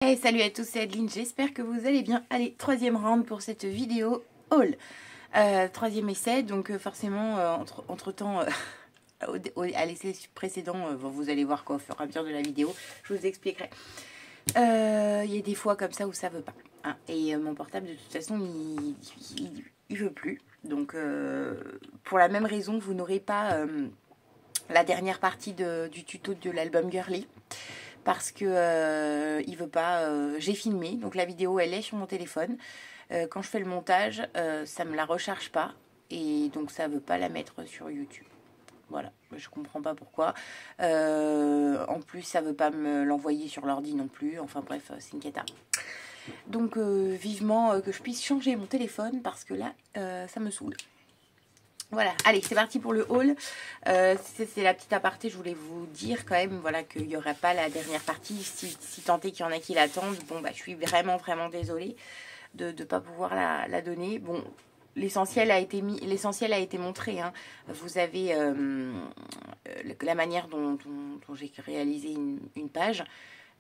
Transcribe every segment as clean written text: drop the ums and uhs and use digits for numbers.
Hey, salut à tous, c'est Adeline, j'espère que vous allez bien. Allez, troisième round pour cette vidéo haul. Troisième essai, donc forcément, entre-temps, à l'essai précédent, vous allez voir quoi au fur et à mesure de la vidéo, je vous expliquerai. Il y a des fois comme ça où ça veut pas. Hein, et mon portable, de toute façon, il veut plus. Donc, pour la même raison, vous n'aurez pas la dernière partie du tuto de l'album Girly. Parce que il veut pas. J'ai filmé, donc la vidéo elle est sur mon téléphone. Quand je fais le montage, ça me la recharge pas et donc ça veut pas la mettre sur YouTube. Voilà, je comprends pas pourquoi. En plus, ça veut pas me l'envoyer sur l'ordi non plus. Enfin bref, c'est une cata. Donc vivement que je puisse changer mon téléphone parce que là, ça me saoule. Voilà, allez, c'est parti pour le haul. C'est la petite aparté, je voulais vous dire quand même, voilà, qu'il n'y aura pas la dernière partie. Si tant est qu'il y en a qui l'attendent, bon, bah, je suis vraiment désolée de ne pas pouvoir la donner. Bon, l'essentiel a été montré. Hein. Vous avez la manière dont j'ai réalisé une page.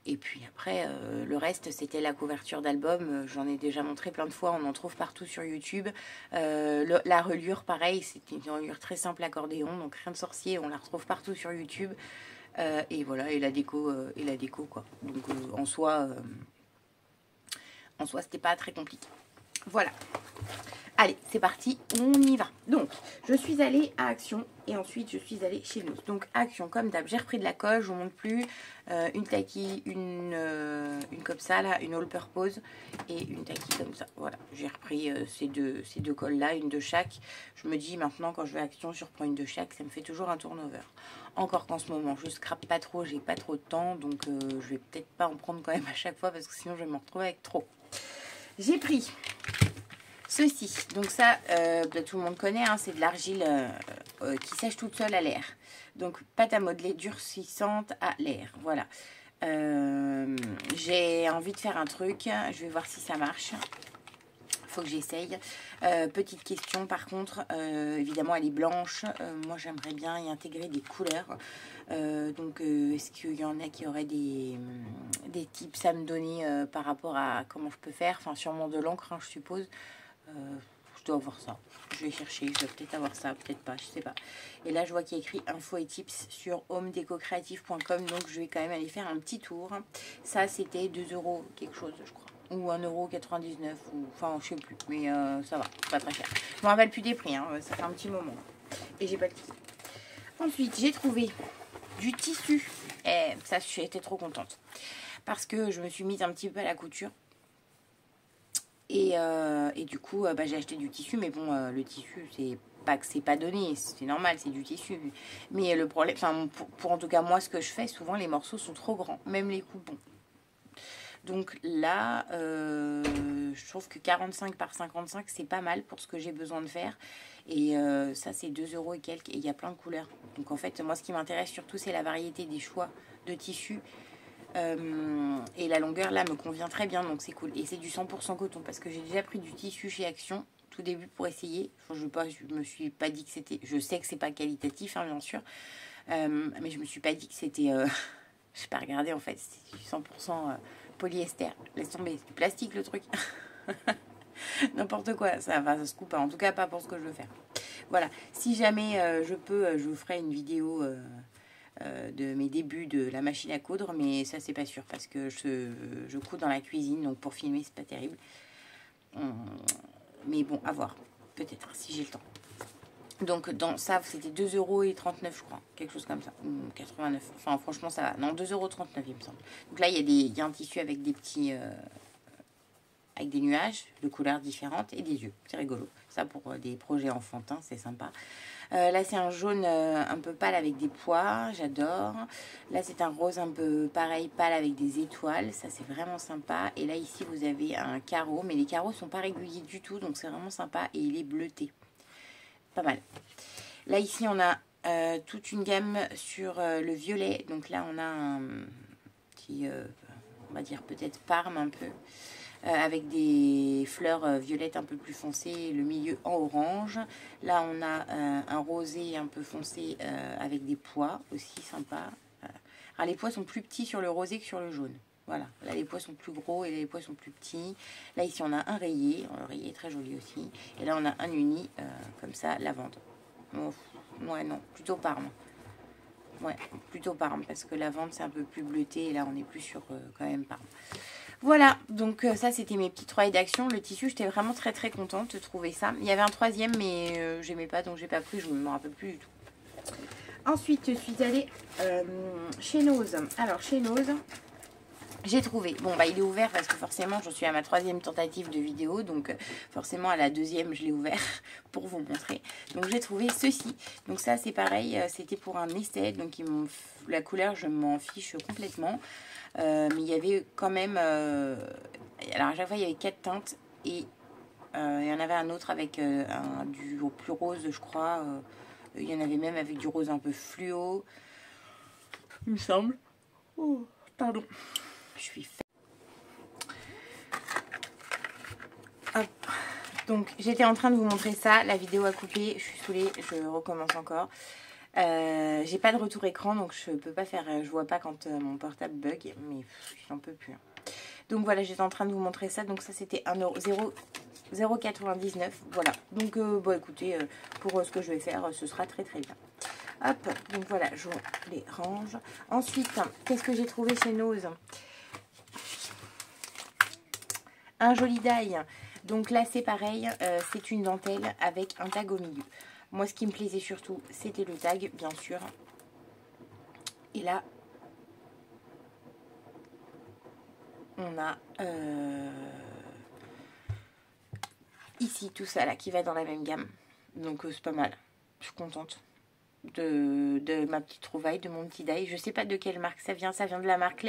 Et puis après, le reste, c'était la couverture d'album. J'en ai déjà montré plein de fois. On en trouve partout sur YouTube. La reliure, pareil, c'est une reliure très simple accordéon. Donc rien de sorcier, on la retrouve partout sur YouTube. Et voilà, et la déco, quoi. Donc en soi, c'était pas très compliqué. Voilà. Allez, c'est parti, on y va. Donc, je suis allée à Action et ensuite je suis allée chez nous. Donc, Action, comme d'hab, j'ai repris de la colle, je vous montre plus. Une taquille, une comme ça, là, une all purpose et une taquille comme ça. Voilà, j'ai repris ces deux colles-là, une de chaque. Je me dis maintenant, quand je vais à Action, je reprends une de chaque, ça me fait toujours un turnover. Encore qu'en ce moment, je scrape pas trop, j'ai pas trop de temps, donc je vais peut-être pas en prendre quand même à chaque fois parce que sinon je vais me retrouver avec trop. J'ai pris ceci, donc ça, tout le monde connaît, hein, c'est de l'argile qui sèche toute seule à l'air. Donc, pâte à modeler durcissante à l'air, voilà. J'ai envie de faire un truc, je vais voir si ça marche. Faut que j'essaye. Petite question, par contre, évidemment, elle est blanche. Moi, j'aimerais bien y intégrer des couleurs. Donc, est-ce qu'il y en a qui auraient des tips à me donner par rapport à comment je peux faire? Enfin, sûrement de l'encre, hein, je suppose. Je dois avoir ça. Je vais chercher. Je dois peut-être avoir ça, peut-être pas. Je sais pas. Et là, je vois qu'il y a écrit info et tips sur homedecocreative.com. Donc, je vais quand même aller faire un petit tour. Ça, c'était 2 € quelque chose, je crois. Ou 1,99 €. Ou... Enfin, je sais plus. Mais ça va. C'est pas très cher. Je me rappelle plus des prix. Hein. Ça fait un petit moment. Et j'ai pas le titre. Ensuite, j'ai trouvé du tissu. Et ça, j'étais trop contente. Parce que je me suis mise un petit peu à la couture. Et du coup, j'ai acheté du tissu, mais bon, le tissu, c'est pas que c'est pas donné, c'est normal, c'est du tissu. Mais le problème, enfin, pour en tout cas moi, ce que je fais, souvent les morceaux sont trop grands, même les coupons. Donc là, je trouve que 45 par 55, c'est pas mal pour ce que j'ai besoin de faire. Et ça, c'est 2 € et quelques, et il y a plein de couleurs. Donc en fait, moi, ce qui m'intéresse surtout, c'est la variété des choix de tissus. Et la longueur là me convient très bien, donc c'est cool. Et c'est du 100% coton parce que j'ai déjà pris du tissu chez Action tout début pour essayer. Enfin, je me suis pas dit que c'était, je sais que c'est pas qualitatif, hein, bien sûr, mais je me suis pas dit que c'était je sais pas regarder, en fait, c'est du 100% polyester. Laisse tomber, c'est du plastique le truc. N'importe quoi, ça se coupe pas, en tout cas pas pour ce que je veux faire. Voilà, si jamais je peux, je vous ferai une vidéo de mes débuts de la machine à coudre, mais ça c'est pas sûr parce que je couds dans la cuisine, donc pour filmer c'est pas terrible. Mais bon, à voir, peut-être si j'ai le temps. Donc dans ça c'était 2,39 € je crois, quelque chose comme ça, ou 89, enfin franchement ça va, non 2,39 € il me semble. Donc là il y a un tissu avec des petits, avec des nuages de couleurs différentes et des yeux, c'est rigolo. Ça pour des projets enfantins, c'est sympa. Là c'est un jaune un peu pâle avec des pois, j'adore. Là c'est un rose un peu pareil pâle avec des étoiles, ça c'est vraiment sympa. Et là ici vous avez un carreau, mais les carreaux sont pas réguliers du tout, donc c'est vraiment sympa et il est bleuté. Pas mal. Là ici on a toute une gamme sur le violet, donc là on a un petit, on va dire peut-être parme un peu. Avec des fleurs violettes un peu plus foncées, le milieu en orange. Là, on a un rosé un peu foncé avec des pois aussi sympa. Alors, les pois sont plus petits sur le rosé que sur le jaune. Voilà, là les pois sont plus gros et les pois sont plus petits. Là ici on a un rayé, le rayé est très joli aussi. Et là on a un uni, comme ça, lavande. Oh, ouais non, plutôt Parme. Ouais, plutôt Parme parce que lavande c'est un peu plus bleuté et là on est plus sur quand même Parme. Voilà, donc ça c'était mes petits 3 d'action. Le tissu, j'étais vraiment très très contente de trouver ça. Il y avait un troisième mais j'aimais pas donc j'ai pas pris, je ne me rappelle plus du tout. Ensuite je suis allée chez Nose. Alors chez Nose, j'ai trouvé, bon bah il est ouvert parce que forcément j'en suis à ma 3e tentative de vidéo, donc forcément à la 2e je l'ai ouvert pour vous montrer. Donc j'ai trouvé ceci, donc ça c'est pareil, c'était pour un essai, donc la couleur je m'en fiche complètement, mais il y avait quand même, alors à chaque fois il y avait 4 teintes et il y en avait un autre avec du plus rose je crois, il y en avait même avec du rose un peu fluo, il me semble. Oh, pardon. Je suis faite. Hop. Donc j'étais en train de vous montrer ça, la vidéo a coupé, je suis saoulée, je recommence encore. J'ai pas de retour écran donc je peux pas faire, je vois pas quand mon portable bug, mais j'en peux plus. Donc voilà, j'étais en train de vous montrer ça, donc ça c'était 0,99€, voilà. Donc bon écoutez, pour ce que je vais faire, ce sera très très bien. Hop, donc voilà, je les range. Ensuite, qu'est-ce que j'ai trouvé chez Nose? Un joli die. Donc là c'est pareil, c'est une dentelle avec un tag au milieu. Moi ce qui me plaisait surtout c'était le tag bien sûr. Et là on a ici tout ça là qui va dans la même gamme. Donc c'est pas mal, je suis contente de ma petite trouvaille, de mon petit die. Je sais pas de quelle marque ça vient de la marque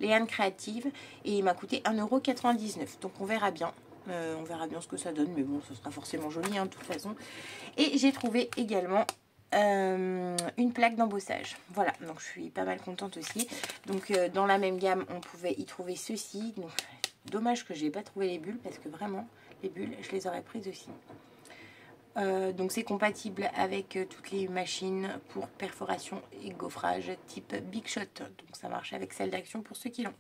Léane Créative et il m'a coûté 1,99€. Donc on verra bien. On verra bien ce que ça donne, mais bon, ce sera forcément joli hein, de toute façon. Et j'ai trouvé également une plaque d'embossage. Voilà, donc je suis pas mal contente aussi. Donc dans la même gamme, on pouvait y trouver ceci. Donc dommage que j'ai pas trouvé les bulles parce que vraiment, les bulles, je les aurais prises aussi. Donc c'est compatible avec toutes les machines pour perforation et gaufrage type Big Shot. Donc ça marche avec celle d'Action pour ceux qui l'ont.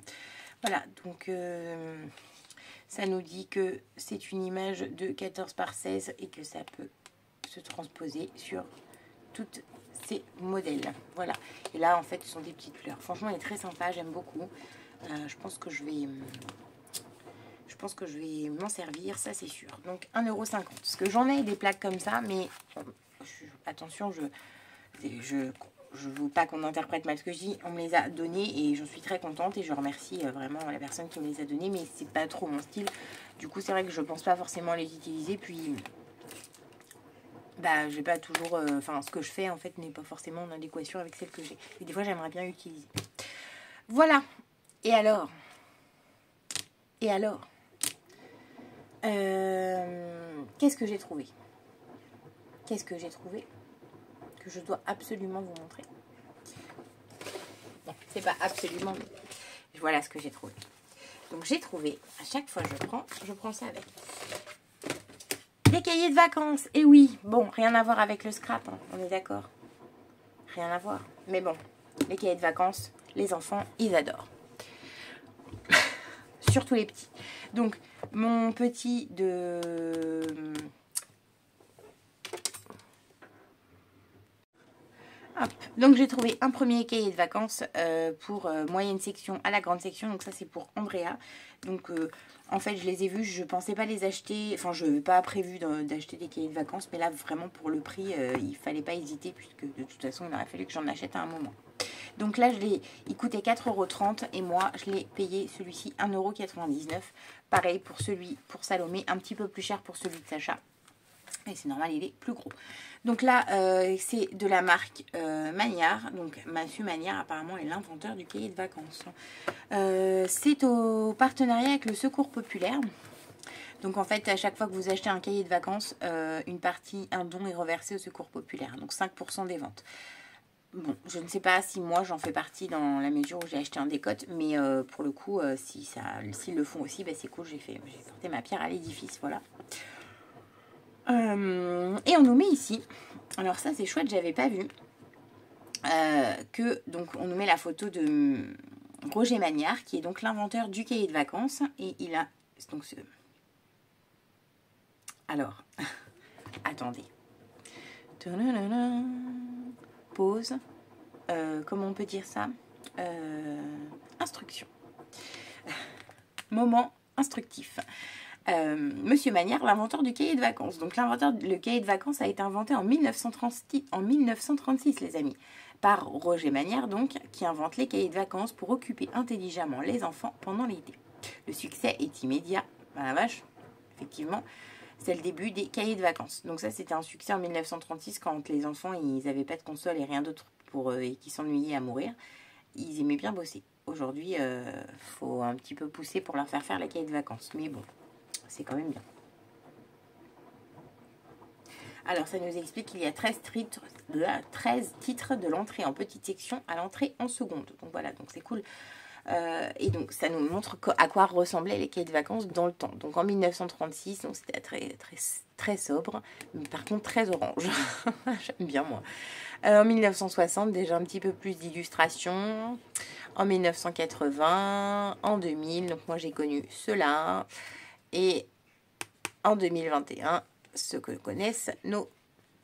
Voilà, donc ça nous dit que c'est une image de 14 par 16 et que ça peut se transposer sur toutes ces modèles. Voilà, et là en fait ce sont des petites fleurs. Franchement il est très sympa, j'aime beaucoup. Je pense que je vais m'en servir, ça c'est sûr. Donc 1,50€. Parce que j'en ai des plaques comme ça, mais attention, je veux pas qu'on interprète mal ce que je dis. On me les a données et j'en suis très contente et je remercie vraiment la personne qui me les a données, mais c'est pas trop mon style. Du coup, c'est vrai que je pense pas forcément les utiliser. Puis, bah, j'ai pas toujours. Enfin, ce que je fais en fait n'est pas forcément en adéquation avec celle que j'ai. Et des fois, j'aimerais bien utiliser. Voilà. Et alors? Qu'est-ce que j'ai trouvé? Qu'est-ce que j'ai trouvé que je dois absolument vous montrer? Bon, c'est pas absolument, mais voilà ce que j'ai trouvé. Donc j'ai trouvé, à chaque fois je prends ça avec des cahiers de vacances. Et oui, bon, rien à voir avec le scrap, hein, on est d'accord? Rien à voir. Mais bon, les cahiers de vacances, les enfants, ils adorent. Surtout les petits. Donc, mon petit de... Hop. Donc, j'ai trouvé un premier cahier de vacances pour moyenne section à la grande section. Donc, ça, c'est pour Andrea. Donc, en fait, je les ai vus. Je pensais pas les acheter. Enfin, je n'avais pas prévu d'acheter des cahiers de vacances. Mais là, vraiment, pour le prix, il fallait pas hésiter. Puisque, de toute façon, il aurait fallu que j'en achète à un moment. Donc là, il coûtait 4,30 € et moi, je l'ai payé celui-ci 1,99 €. Pareil pour celui pour Salomé, un petit peu plus cher pour celui de Sacha. Et c'est normal, il est plus gros. Donc là, c'est de la marque Magnard. Donc Monsieur Magnard, apparemment, est l'inventeur du cahier de vacances. C'est au partenariat avec le Secours Populaire. Donc en fait, à chaque fois que vous achetez un cahier de vacances, un don est reversé au Secours Populaire. Donc 5% des ventes. Bon, je ne sais pas si moi j'en fais partie dans la mesure où j'ai acheté un décote, mais pour le coup, s'ils le font aussi, bah, c'est cool, j'ai porté ma pierre à l'édifice, voilà. Et on nous met ici, alors ça c'est chouette, j'avais pas vu, donc on nous met la photo de Roger Magnard, qui est donc l'inventeur du cahier de vacances. Et il a donc ce... Alors, attendez. Pause. Comment on peut dire ça? Instruction. Moment instructif. Monsieur Magnard, l'inventeur du cahier de vacances. Donc le cahier de vacances a été inventé en 1936, les amis, par Roger Magnard, donc, qui invente les cahiers de vacances pour occuper intelligemment les enfants pendant l'été. Le succès est immédiat. Ben la vache, effectivement, c'est le début des cahiers de vacances. Donc ça, c'était un succès en 1936 quand les enfants, ils n'avaient pas de console et rien d'autre pour eux et qui s'ennuyaient à mourir. Ils aimaient bien bosser. Aujourd'hui, faut un petit peu pousser pour leur faire les cahiers de vacances. Mais bon, c'est quand même bien. Alors, ça nous explique qu'il y a 13 titres de l'entrée en petite section à l'entrée en seconde. Donc voilà, donc c'est cool. Et donc, ça nous montre à quoi ressemblaient les cahiers de vacances dans le temps. Donc, en 1936, donc c'était très sobre, mais par contre très orange. J'aime bien, moi. En 1960, déjà un petit peu plus d'illustrations. En 1980, en 2000, donc moi j'ai connu cela. Et en 2021, ceux que connaissent nos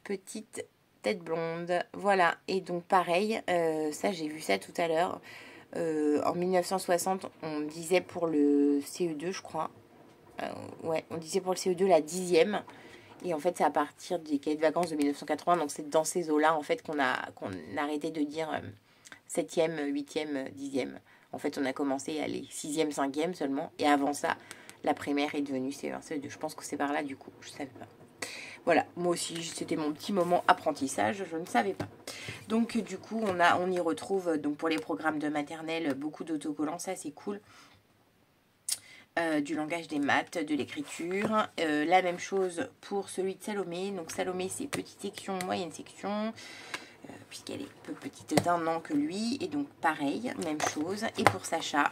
petites têtes blondes. Voilà, et donc pareil, ça j'ai vu ça tout à l'heure. En 1960, on disait pour le CE2, je crois. Ouais, on disait pour le CE2 la 10e. Et en fait, c'est à partir des cahiers de vacances de 1980. Donc, c'est dans ces eaux-là, en fait, qu'on a arrêté de dire 7e, 8e, 10e. En fait, on a commencé à aller 6e, 5e seulement. Et avant ça, la primaire est devenue CE1, CE2. Je pense que c'est par là, du coup. Je ne savais pas. Voilà, moi aussi, c'était mon petit moment apprentissage. Je ne savais pas. Donc, du coup, on y retrouve, donc pour les programmes de maternelle, beaucoup d'autocollants. Ça, c'est cool. Du langage des maths, de l'écriture. La même chose pour celui de Salomé. Donc Salomé, c'est petite section, moyenne section, puisqu'elle est un peu petite d'un an que lui. Et donc pareil, même chose. Et pour Sacha,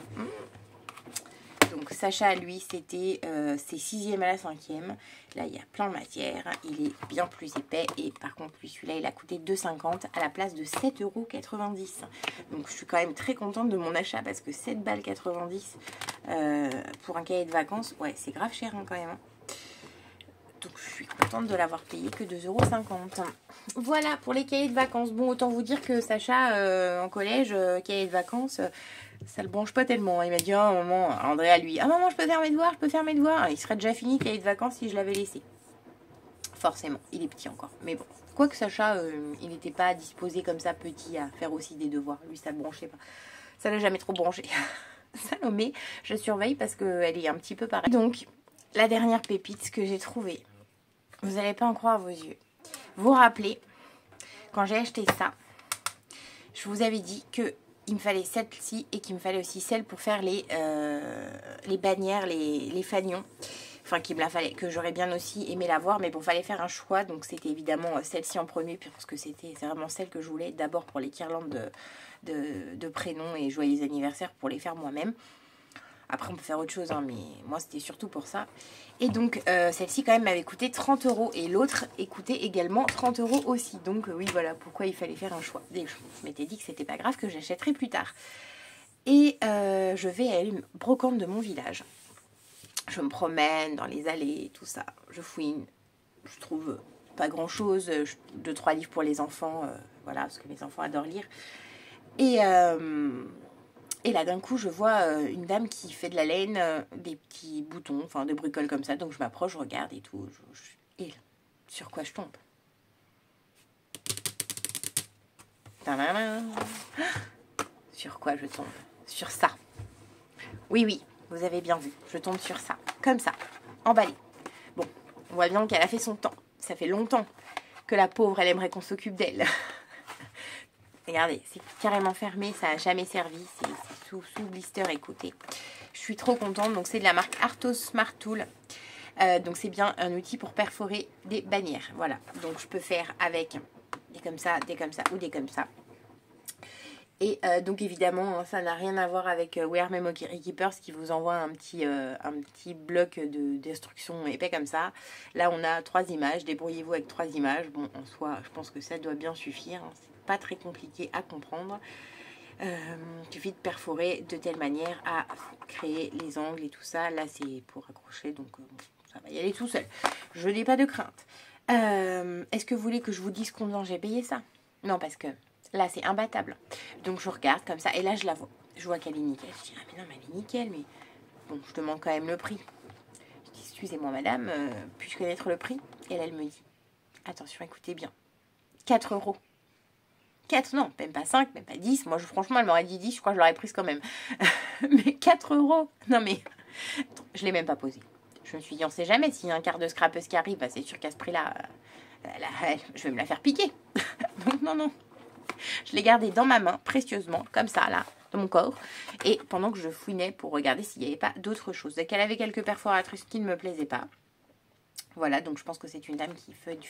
donc Sacha, lui, c'était c'est 6e à la 5e. Là, il y a plein de matières. Il est bien plus épais. Et par contre, lui, celui-là, il a coûté 2,50 à la place de 7,90 €. Donc, je suis quand même très contente de mon achat parce que 7,90 € pour un cahier de vacances, ouais, c'est grave cher hein, quand même. Donc, je suis contente de l'avoir payé que 2,50 €. Voilà pour les cahiers de vacances. Bon, autant vous dire que Sacha, en collège, cahier de vacances... ça le branche pas tellement. Il m'a dit, oh maman, Andrea lui, ah maman, je peux faire mes devoirs, je peux faire mes devoirs. Il serait déjà fini le cahier de vacances si je l'avais laissé. Forcément, il est petit encore. Mais bon, quoique Sacha, il n'était pas disposé comme ça, petit, à faire aussi des devoirs. Lui, ça le branchait pas. Ça l'a jamais trop branché. Salomé, je surveille parce qu'elle est un petit peu pareille. Donc, la dernière pépite que j'ai trouvée, vous n'allez pas en croire vos yeux. Vous vous rappelez, quand j'ai acheté ça, je vous avais dit que il me fallait celle-ci et qu'il me fallait aussi celle pour faire les bannières, les fanions. Enfin, qu'il me la fallait, que j'aurais bien aussi aimé la voir. Mais bon, fallait faire un choix. Donc, c'était évidemment celle-ci en premier. Parce que c'est vraiment celle que je voulais. D'abord pour les guirlandes de prénoms et joyeux anniversaire pour les faire moi-même. Après, on peut faire autre chose, hein, mais moi, c'était surtout pour ça. Et donc, celle-ci, quand même, m'avait coûté 30 €. Et l'autre coûtait également 30 € aussi. Donc, oui, voilà pourquoi il fallait faire un choix. Je m'étais dit que c'était pas grave, que j'achèterais plus tard. Et je vais à une brocante de mon village. Je me promène dans les allées, tout ça. Je fouine. Je trouve pas grand-chose. 2-3 livres pour les enfants. Voilà, parce que mes enfants adorent lire. Et là, d'un coup, je vois une dame qui fait de la laine, des petits boutons, enfin, de bricoles comme ça. Donc, je m'approche, je regarde et tout. Et sur quoi je tombe? Tadam. Sur quoi je tombe? Sur ça. Oui, oui, vous avez bien vu. Je tombe sur ça. Comme ça. Emballé. Bon, on voit bien qu'elle a fait son temps. Ça fait longtemps que la pauvre, elle aimerait qu'on s'occupe d'elle. Regardez, c'est carrément fermé, ça n'a jamais servi, c'est sous blister, écoutez. Je suis trop contente, donc c'est de la marque Arthos Smart Tool. Donc c'est bien un outil pour perforer des bannières, voilà. Donc je peux faire avec des comme ça ou des comme ça. Et donc évidemment, ça n'a rien à voir avec Wear Memory Keepers qui vous envoie un petit bloc d'instructions épais comme ça. Là, on a 3 images, débrouillez-vous avec 3 images. Bon, en soi, je pense que ça doit bien suffire, hein. Pas très compliqué à comprendre. Il suffit de perforer de telle manière à créer les angles et tout ça. Là, c'est pour accrocher, donc ça va y aller tout seul. Je n'ai pas de crainte. Est-ce que vous voulez que je vous dise combien j'ai payé ça? Non, parce que là, c'est imbattable. Donc, je regarde comme ça, et là, je la vois. Je vois qu'elle est nickel. Je dis, ah, mais non, mais elle est nickel, mais bon, je demande quand même le prix. Je dis, excusez-moi, madame, puis-je connaître le prix? Et là, elle me dit, attention, écoutez bien, 4 €. 4, non, même pas 5, même pas 10. Moi, franchement, elle m'aurait dit 10, je crois que je l'aurais prise quand même. Mais 4 €. Non, mais je l'ai même pas posée. Je me suis dit, on sait jamais, s'il y a un quart de scrapeuse qui arrive, bah, c'est sûr qu'à ce prix-là, je vais me la faire piquer. Donc, non, non. Je l'ai gardée dans ma main, précieusement, comme ça, là, dans mon corps. Et pendant que je fouinais pour regarder s'il n'y avait pas d'autres choses. Donc, elle avait quelques perforatrices qui ne me plaisaient pas. Voilà, donc je pense que c'est une dame qui fait du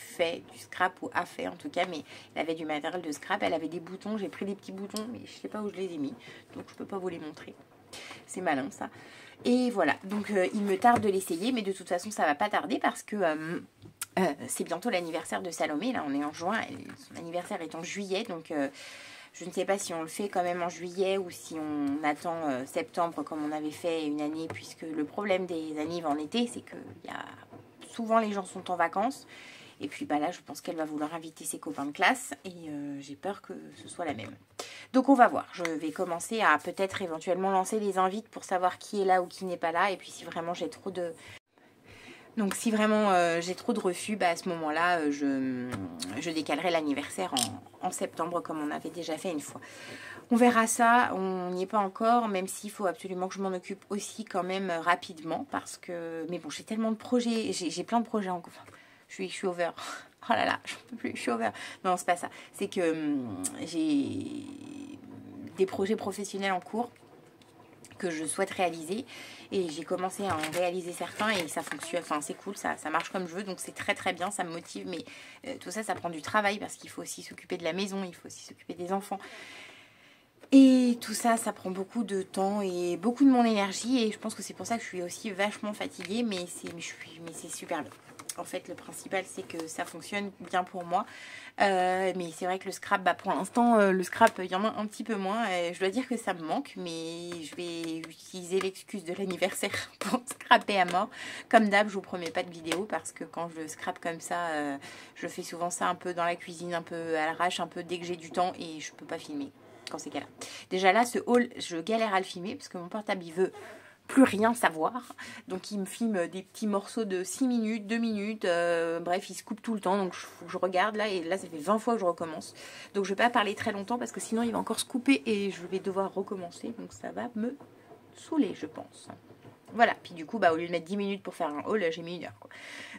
scrap ou a fait en tout cas, mais elle avait du matériel de scrap, elle avait des boutons, j'ai pris des petits boutons, mais je sais pas où je les ai mis, donc je peux pas vous les montrer. C'est malin ça. Et voilà, donc il me tarde de l'essayer, mais de toute façon ça va pas tarder parce que c'est bientôt l'anniversaire de Salomé, là on est en juin, son anniversaire est en juillet, donc je ne sais pas si on le fait quand même en juillet ou si on attend septembre comme on avait fait une année, puisque le problème des annives en été, c'est que souvent les gens sont en vacances. Et puis bah là, je pense qu'elle va vouloir inviter ses copains de classe. Et j'ai peur que ce soit la même. Donc on va voir. Je vais commencer à peut-être éventuellement lancer les invites pour savoir qui est là ou qui n'est pas là. Et puis si vraiment j'ai trop de... Donc si vraiment j'ai trop de refus, bah, à ce moment-là, je décalerai l'anniversaire en septembre comme on avait déjà fait une fois. On verra ça, on n'y est pas encore, même s'il faut absolument que je m'en occupe aussi quand même rapidement. Parce que, mais bon, j'ai tellement de projets, j'ai plein de projets en cours. Je suis over. Oh là là, je peux plus, je suis over. Non, c'est pas ça. C'est que j'ai des projets professionnels en cours que je souhaite réaliser et j'ai commencé à en réaliser certains et ça fonctionne, enfin c'est cool, ça marche comme je veux, donc c'est très très bien, ça me motive, mais tout ça, ça prend du travail parce qu'il faut aussi s'occuper de la maison, il faut aussi s'occuper des enfants et tout ça, ça prend beaucoup de temps et beaucoup de mon énergie et je pense que c'est pour ça que je suis aussi vachement fatiguée, mais c'est super bien. En fait, le principal, c'est que ça fonctionne bien pour moi. Mais c'est vrai que le scrap, bah, pour l'instant, le scrap, il y en a un petit peu moins. Je dois dire que ça me manque, mais je vais utiliser l'excuse de l'anniversaire pour scraper à mort. Comme d'hab, je vous promets pas de vidéo parce que quand je scrape comme ça, je fais souvent ça un peu dans la cuisine, un peu à l'arrache, un peu dès que j'ai du temps et je peux pas filmer quand c'est cas-là. Déjà là, ce haul, je galère à le filmer parce que mon portable, il veut plus rien savoir, donc il me filme des petits morceaux de 6 minutes, 2 minutes, bref il se coupe tout le temps, donc faut que je regarde là, et là ça fait 20 fois que je recommence, donc je vais pas parler très longtemps parce que sinon il va encore se couper et je vais devoir recommencer, donc ça va me saouler je pense. Voilà, puis du coup bah, au lieu de mettre 10 minutes pour faire un haul, j'ai mis 1 heure quoi.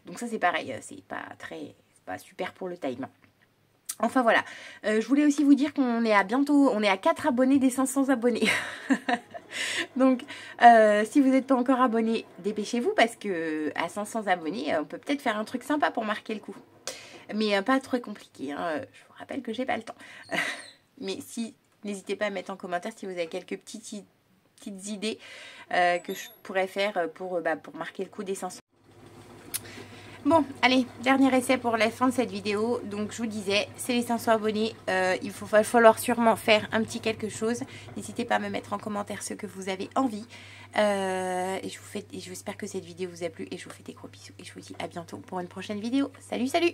Donc ça c'est pareil, c'est pas super pour le time. Enfin voilà, je voulais aussi vous dire qu'on est on est à 4 abonnés des 500 abonnés. Donc si vous n'êtes pas encore abonné, dépêchez-vous parce que à 500 abonnés, on peut peut-être faire un truc sympa pour marquer le coup. Mais pas trop compliqué, hein. Je vous rappelle que j'ai pas le temps. Mais si, n'hésitez pas à mettre en commentaire si vous avez quelques petites idées que je pourrais faire pour marquer le coup des 500. Bon, allez, dernier essai pour la fin de cette vidéo. Donc, je vous disais, c'est les 500 abonnés. Il va falloir sûrement faire un petit quelque chose. N'hésitez pas à me mettre en commentaire ce que vous avez envie. Et j'espère que cette vidéo vous a plu. Et je vous fais des gros bisous. Et je vous dis à bientôt pour une prochaine vidéo. Salut, salut!